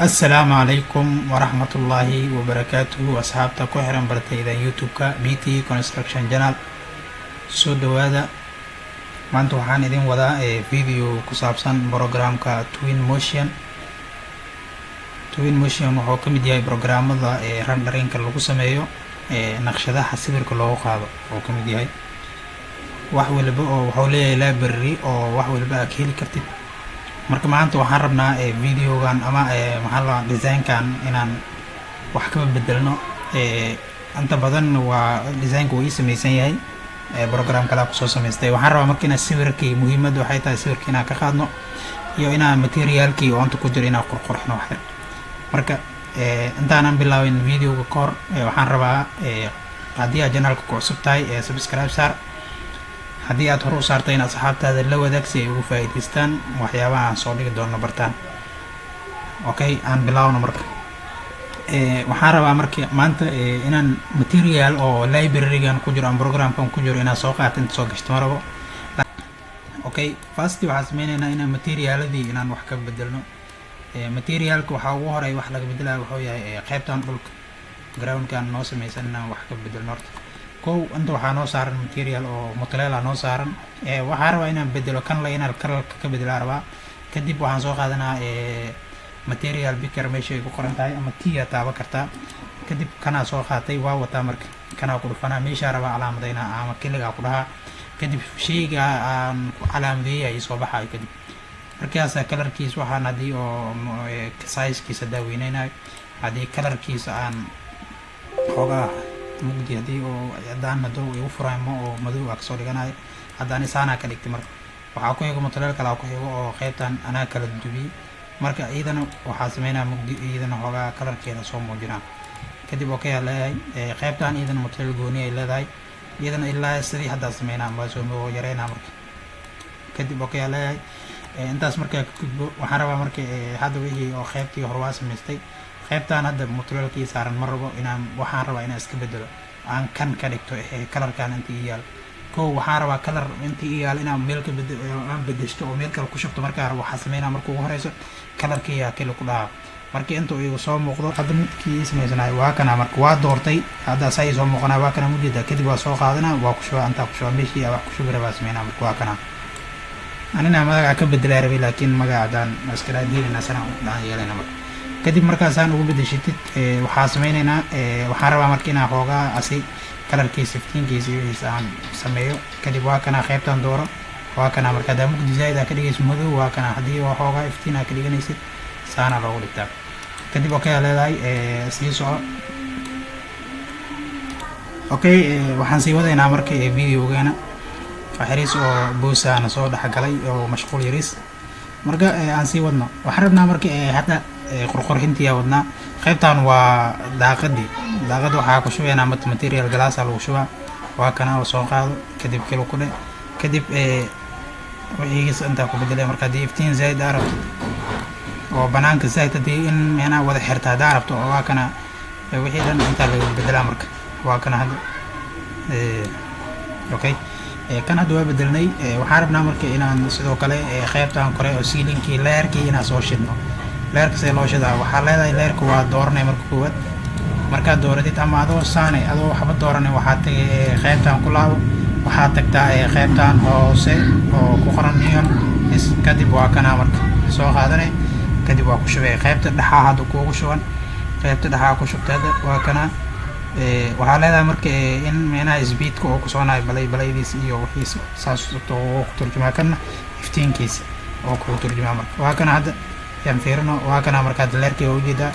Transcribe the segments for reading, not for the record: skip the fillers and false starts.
السلام عليكم ورحمة الله وبركاته أصحابتا ku xiran bartayda youtube-ka BT Construction Channel. soo dhawaada. maanta waxaan idin wadaa video ku saabsan programka Twinmotion wuxuu ka mid yahay programmada rendering-ka lagu sameeyo naqshadaha sawirka loogu qaado oo ka mid yahay wax walba oo wuxuu leeyahay library oo wax walba aad heli kartid. marka maanta waxaan rabnaa videogan ama maxaa la design-kan inaan wax ka bedelno. inta badan waa design-ku uu samaysan yahay program kala ku soo samaystay. waxaan rabaa marka inaan sawirkii muhiimadu waxay tahay sawirkii inaan ka qaadno iyo inaan materialkii oo inta ku jiro inaan qurxino wax yar. marka intaanan bilaabin videoga ka hor waxaan rabaa haddii aad channelka ku cusub tahay subscribe saar. haddii aad hore u saartay in asxaabtaada la wadaag si ay ugu faa'iidaystaan waxyaabaha aan soo dhigi doono bartaan. okay, aan bilaawno marka. waxaan rabaa marka maanta inaan material oo library-gan ku jiro ama programkan ku jiro inaan soo qaato inta soo gashto ma rabo. okay, first waxaan sameynaynaa inaan materialadii inaan wax ka bedelno. materialka waxaa ugu horeeya wax laga bedelayo wuxuu yahay qaybtan dhulka ground-kan noo samaysan inaan wax ka bedelno horta. kow inta waxaa noo saaran material oo mutaleela noo saaran. waxaan rabaa inaan bedelo kan la inaan kalarka ka bedelaa rabaa. kadib waxaan soo qaadanaa material picker meesha ay ku qoran tahay ama tiya taaba kartaa. kadib kanaa soo qaatay waa wataa marka kanaa ku dhufanaa meeshaa rabaa calaamadayna ama kiligaa ku dhahaa. kadib shayga aan ku calaamadeeyay ay soo baxayo. kadib markaasa kalarkiisa waxaan haddii oo sizekiisa daaweynaynayo haddii kalarkiisa aan xoogaa mugdi haddii oo haddaan madow igu furaymo oo madow aa kasoo dhiganayo haddaan isaanaa ka dhigtay. marka waxaa ku xigo mutaleel kalaa ku xigo oo qaybtan anaa kala dubiyey. marka iyadana waxaa sameynaa mugdi iyadana xoogaa kalarkeeda soo muujinaa. kadib okay aa leeyahay qaybtan iyadana mutaleel gooni ay leedahay iyadana ilaa sidii haddaa sameynaa ama soo yareynaa. marka kadib okay aa leeyahay intaas markaa ka gudbo waxaan rabaa marka hadda wixii oo qaybtii hore waa samaystay qaybtan hadda mutaleelkii saaran ma rabo inaan waxaan rabaa inaan iska bedelo aan kan ka dhigto kalarkan inta ii yaal. kow waxaan rabaa kalar inta ii yaal inaan meel ka aan bedeshto oo meel kale ku shubto. markaa rabo waxaa sameynaa marka ugu horeyso kalarkii yaa kale ku dhahaa. marka inta igu soo muuqdo hadda midkii samaysanayo waa kana marka waa doortay hadda saa ii soo muuqanaa waa kana mujeeda. kadib waa soo qaadanaa waa ku shubaa intaa ku shubaa meeshii wax ku shubi rabaa sameynaa. marka waa kana anina magaca ka bedelaa rabay laakiin magacadaan iska dhaadheelina sanaa u dhaan yeelayna. marka kadib markaasaan ugu bedeshitid waxaa sameynaynaa waxaan rabaa marka inaan xoogaa asi kalarkiisa iftiinkiisa iyo wixiisa aan sameeyo. kadib waa kana qaybtan dooro waa kana marka haddaa mugdi zaa'id aa ka dhigayso madow waa kana haddii waa xoogaa iftiin aa ka dhiganaysid saana loogu dhigtaa. kadib okay aa leedahay sii soco. okay, waxaan sii wadaynaa marka videogeena xiriis oo boosaana soo dhexgalay oo mashquul yariis. marka aan sii wadno waxaan rabnaa marka hadda qurxintiyaa wadnaa. qaybtan waa daaqadii waxaa ku shubaynaa material galaasa lagu shubaa waa kana oo soo qaado kadib kilo ku dhe kadib wixiisa intaa ku bedelay. marka haddii iftiin zaa'id aa rabto oo banaanka zaa'id haddii in meenaa wada xirta haddaa rabto oo waa kana wixii dhan intaa laga bedelaa. marka waa kana hadda okay kan hadda waa bedelnay. waxaan rabnaa marka inaan sidoo kale qaybtan kore oo sealinkii leerkii inaan soo shidno. leerka see loo shidaa waxaa leedahay leerka waa dooranay marka koowaad. markaad dooratid ama adoo saanay adoo waxba dooranay waxaad tagay qaybtan ku laabo waxaad tagtaa qaybtan hoose oo ku qoran neon. kadib waa kana marka soo qaadanay kadib waa ku shubay qaybta dhexaa hadda kuugu shuban qaybta dhexaa ku shubtay hadda waa kana. waxaa leedahay marka in meenaha speedka oo kusoonayo balaydiisa iyo wixiisa saas oo ku turjumaa kana iftiinkiisa oo ku turjumaa. marka waa kana hadda yaan fiirino waa kana marka hadda leerkii waa ujeedaa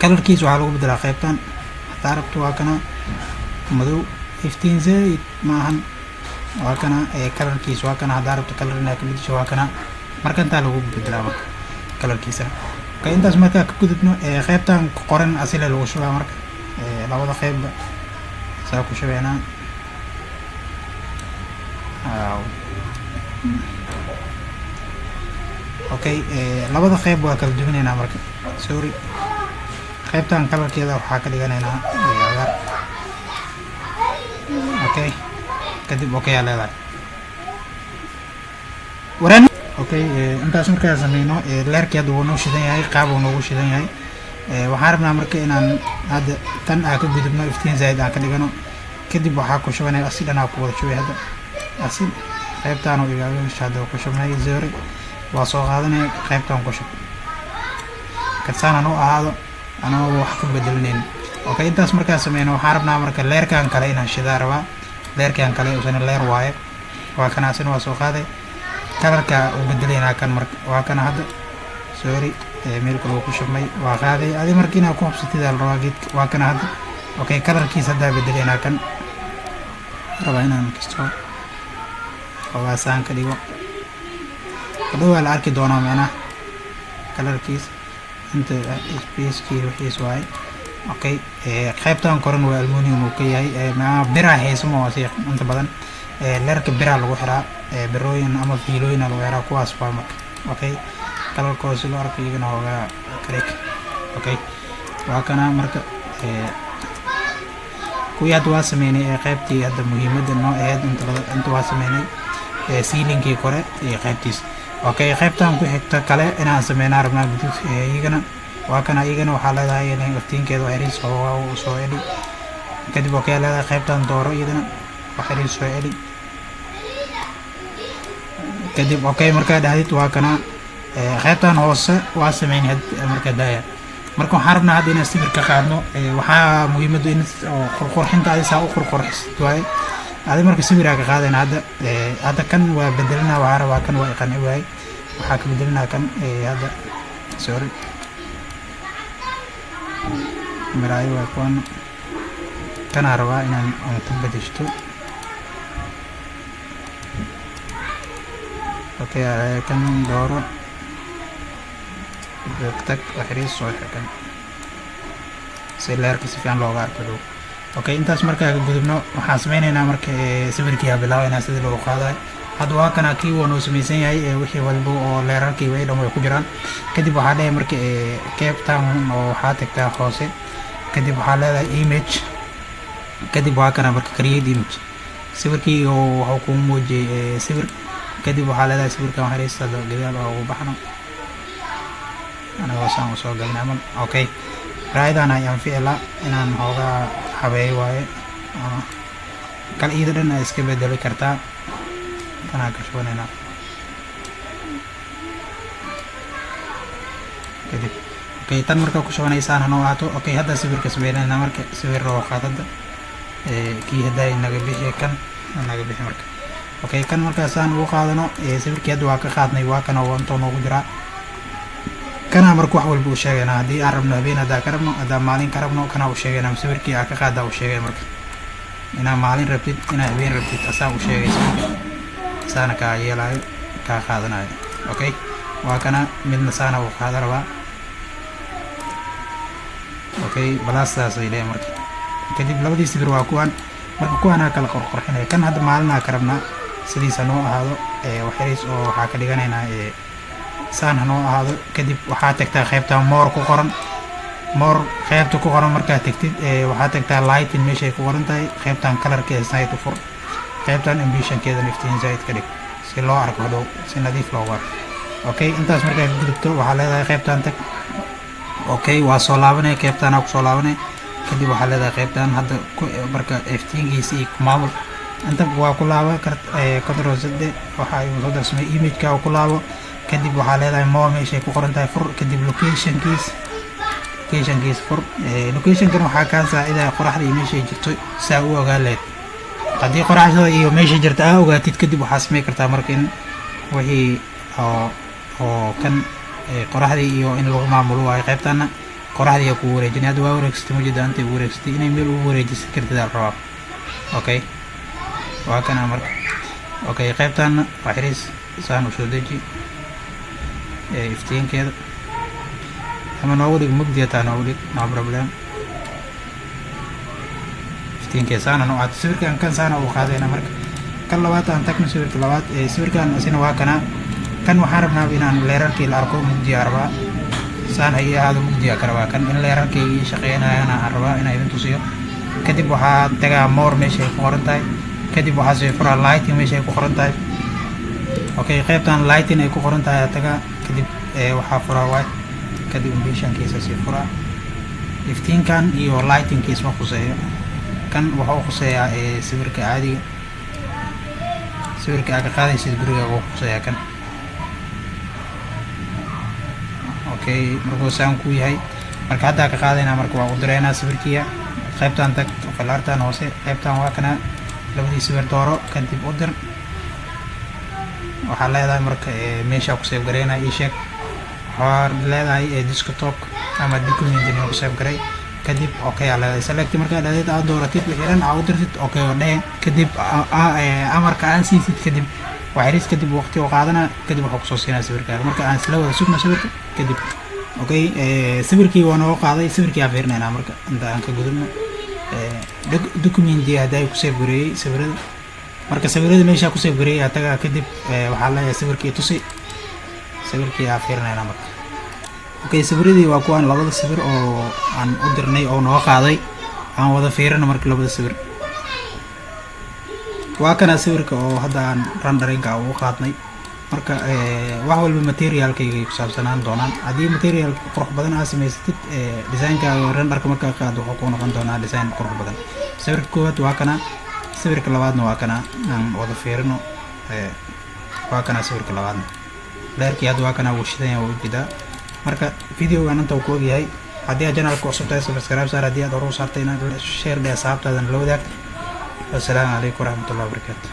kalarkiisa waxaa lagu bedelaa qaybtan haddaa rabto waa kana madow iftiin zaa'id maahan waa kana kalarkiisa waa kana haddaa rabto kalar inaa ka bedesho waa kana marka intaa lagu bedelaa marka kalarkiisana. okay, intaas markaa ka gudubno qaybtan ku qoran asile lagu shubaa. marka labada qaybba saa ku shubeynaa. okay, labada qayb waa kala duwanaynaa. marka sorry qaybtan kalarkeeda waxaa ka dhiganaynaa cagaar. okay, kadib okay aa leedahay okay intaas markaa sameyno leerkii hadda wuu noo shidan yahay qaab uu noogu shidan yahay waxaan rabnaa marka inaan hadda tan aan ka gudubno iftiin zaid aan ka dhigano kadib waxaa ku shubanay asid dhan ku wada shubay hadda asid qaybtaan oo igaaga shada ku shubnay zoori waa soo qaadanay qaybtaan ku shub kadsaan oo ahaado anoo wax ka bedelnayn okay intaas markaa sameyno waxaan rabnaa marka leerkaan kale inaan shidaa rabaa leerkaan kale oo sana leer waaye waa kana asina waa soo qaaday kalarka uu bedelayna kan marka waa kana hadda sorry meel kale uu ku shubmay waa qaaday adi markiina ku hubsatid al rabaa geedka waa kana hadda okay kalarkiisa hadda bedelayna kan rabaa inaan kasto waa saan ka dhigo hadhow waa la arki doonaa macnaha kalarkiisa inta space-kii wixiis waaye okay qaybtaan koran waa aluminium uu ka yahay bira heesmo waa si inta badan leerka bira lagu xiraa birooyin ama fiilooyin lagu xiraa kuwaas waa marka okay kalarkooda loo arko iyagana hooga kareek okay waa kana marka kuwii hadda waa sameynay qaybtii hadda muhiimadda noo ahayd inta waa sameynay sealinkii kore iyo qaybtiis okay qaybtaan ku xigta kale inaan sameynaa rabnaa guduud iyagana waa kana iyagana waxaa leedahay inay iftiinkeeda waa xiriis oo soo eli kadib okay leedahay qaybtaan dooro iyadana waa xiriis soo eli kadib okay markaa dhahdid waa kana qaybtaan hoose waa sameynay marka daaya marka waxaan rabnaa hadda inaan sawir ka qaadno waxaa muhiimadu in qurqurxinta ay saa u qurqurxisto waaye adi marka sawir ka qaadayna hadda kan waa bedelina waa rabaa kan waa iqan waay waxaa ka bedelina kan hadda sorry maraayo waa kuwan kana rabaa inaan ku bedeshto okay kan dooro tag xiriis soo xirkan si leerka si fiican looga arko dhow okay intaas markaa ka gudubno waxaan sameynaynaa marka sawirkii bilaabaynaa sidii loo qaaday hadda waa kana kii waa noo samaysan yahay wixii walba oo leerarkii way dhan way ku jiraan kadib waxaa leeyahay marka captain oo waxaa tagtaa hoose kadib waxaa leedahay image kadib waa kana marka create image sawirkii oo waxa ku muujiyay sawir kadib waxaa leedahay sawirkan waxaa reestada gadaal oo ugu baxno أنا واسان وسوق النعمل أوكي رايد أنا ينفعل إن أنا هوجا حبي واي كان إذا أنا إسكيب دلوي كرتا كنا كشوفنا هنا كده أوكي تان مركب كشوفنا إنسان هنو عاتو أوكي هذا سبير كسبيرنا هنا مركب سبير روح هذا كي هذا النجبيه كان النجبيه مركب أوكي كان مركب إنسان روح هذا نو سبير كيد واقع خاطني واقع نو أنتو نو جرا kana markuu wax walba u sheegayna hadii aan rabno habeen hada ka rabno hada maalin ka rabno kana u sheegayna sawirkii ka qaada u sheegay marka ina maalin rabtid ina habeen rabtid asaa u sheegaysa saana ka yeelayo ka qaadanayo okay waa kana midna saana u qaada rabaa okay balaastaas ay leeyahay marka kadib labadii sawir waa kuwan marka kuwana kala qorqorxinay kan hada maalina ka rabna sidiisa noo ahaado waxariis oo waxa ka dhiganaynaa saan hanoo ahaado kadib waxaa tagtaa qaybta moor ku qoran moor qaybta ku qoran markaa tagtid waxaa tagtaa lighting meeshay ku qoran tahay qaybtan colorkeeda side fur qaybtan ambitionkeeda iftiin zaid ka dhig si loo arko hadhow si nadiif loo arko okay intaas markaa ka gudubto waxaa leedahay qaybtan tag okay waa soo laabanay qaybtan ku soo laabanay kadib waxaa leedahay qaybtan hadda marka iftiinkiisa iyo maamul inta waa ku laaban kartaa control z waxa ay soo darsamay image-ka ku laabo kadib waxaa leedahay moo meeshay ku qoran tahay fur kadib location-kiis fur location-kan waxaa kaa saacidaya qoraxda iyo meeshay jirto saa u ogaan lahayd haddii qoraxda iyo meeshay jirto aa ogaatid kadib waxaa samey kartaa marka in wixii oo kan qoraxdii iyo in lagu maamulo waayo qaybtana qoraxdii ku wareejinay hadda waa wareegsatay mujida intay wareegsatay inay meel ugu wareejisan kartid al rabaa okay waa kana marka okay qaybtana waa xiriis saan u soo deji iftiinkeeda ama noogu dhig mugdiya taa noogu dhig no problem iftiinkeeda saana noo aad sawirkan kan saana u qaadayna marka kan labaad aan tagno sawirka labaad sawirkan asina waa kana kan waxaan rabnaa inaan leerarkii la arko mugdiya rabaa saan ay ahaado mugdiya ka rabaa kan in leerarkii shaqeynayana aan rabaa inaan idin tusiyo kadib waxaa tagaa moor meeshay ku qoran tahay kadib waxaa soo furaa lighting meeshay ku qoran tahay okay qaybtan lighting ay ku qoran tahay taga kadib waxaa furaa waay kadib ambitionkiisa si furaa iftiinkan iyo lightingkiisa ma khuseeyo kan wuxuu khuseeyaa sawirka caadiga sawirka aad ka qaadaysid guriga uu khuseeyaa kan okay markuu saan ku yahay marka hadda ka qaadayna marka waa u direynaa sawirkiya qaybtan tag falaartan hoose qaybtan waa kana labadii sawir dooro kadib u dir waxaa leedahay marka meesha ku save gareynaa ii sheeg waxaa leedahay desktop ama document inuu ku save garay kadib okay aa leedahay select marka dhadeed aad dooratid wixii dhan aad u dirtid okay oo dheh kadib amarka aan siisid kadib waxaris kadib waqti oo qaadana kadib waxa ku soo siinaa sawirkaaga marka aan isla wada sugno sawirka kadib okay sawirkii waa noo qaaday sawirkii aan fiirinaynaa marka inta aan ka gudubno document haday ku save gareeyay sawirada marka sawirada meesha ku save gareeyay taga kadib waxaa leeyahay sawirkii tusi sawirkii aan fiirinaynaa marka okay sawiradii waa kuwan labada sawir oo aan u dirnay oo noo qaaday aan wada fiirino marka labada sawir waa kana sawirka oo hadda aan renderinga ugu qaadnay marka wax walba materialkayga ku saabsanaan doonaan haddii material qurux badan aad samaysatid designka renderka marka qaado wuxuu ku noqon doonaa design qurux badan sawirka koowaad waa kana sawirka labaadna waa kana aan wada fiirino waa kana sawirka labaadna dheerkii hadda waa kana wuu shidan yahay wuu jidaa marka videogan inta uu ku ogyahay haddii aad channelka cusub tahay subscribe saar haddii aad hore u saartay inaad share dhe asxaabtaadana la wadaagto. Assalaamu calaykum waraxmatullahi wabarakaatu.